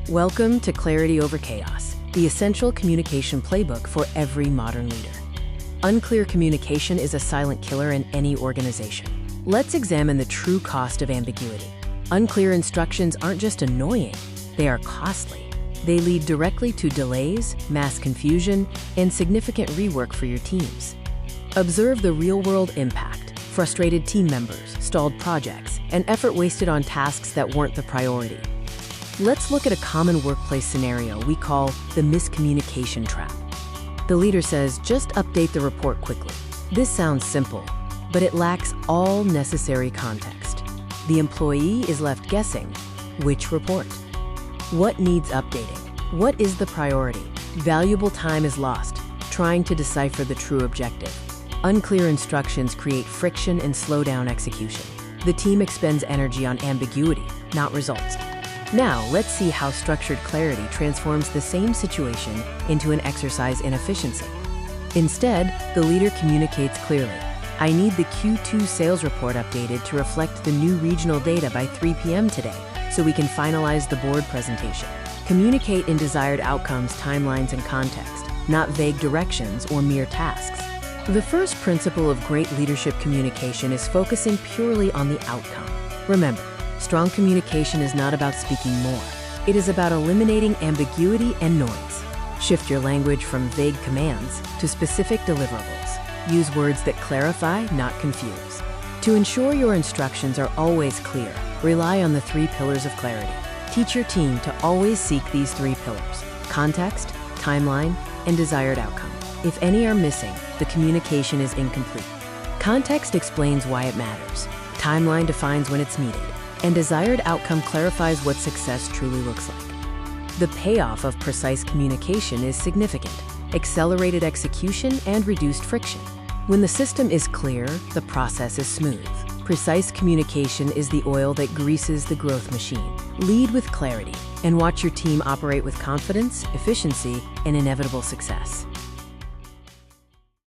Welcome to Clarity Over Chaos, the essential communication playbook for every modern leader. Unclear communication is a silent killer in any organization. Let's examine the true cost of ambiguity. Unclear instructions aren't just annoying, they are costly. They lead directly to delays, mass confusion, and significant rework for your teams. Observe the real-world impact: frustrated team members, stalled projects, and effort wasted on tasks that weren't the priority. Let's look at a common workplace scenario we call the miscommunication trap. The leader says, just update the report quickly. This sounds simple, but it lacks all necessary context. The employee is left guessing, which report? What needs updating? What is the priority? Valuable time is lost trying to decipher the true objective. Unclear instructions create friction and slow down execution. The team expends energy on ambiguity, not results. Now, let's see how structured clarity transforms the same situation into an exercise in efficiency. Instead, the leader communicates clearly. I need the Q2 sales report updated to reflect the new regional data by 3 p.m. today, so we can finalize the board presentation. Communicate in desired outcomes, timelines, and context, not vague directions or mere tasks. The first principle of great leadership communication is focusing purely on the outcome. Remember, strong communication is not about speaking more. It is about eliminating ambiguity and noise. Shift your language from vague commands to specific deliverables. Use words that clarify, not confuse. To ensure your instructions are always clear, rely on the 3 pillars of clarity. Teach your team to always seek these 3 pillars: context, timeline, and desired outcome. If any are missing, the communication is incomplete. Context explains why it matters. Timeline defines when it's needed. And desired outcome clarifies what success truly looks like. The payoff of precise communication is significant: accelerated execution and reduced friction. When the system is clear, the process is smooth. Precise communication is the oil that greases the growth machine. Lead with clarity and watch your team operate with confidence, efficiency, and inevitable success.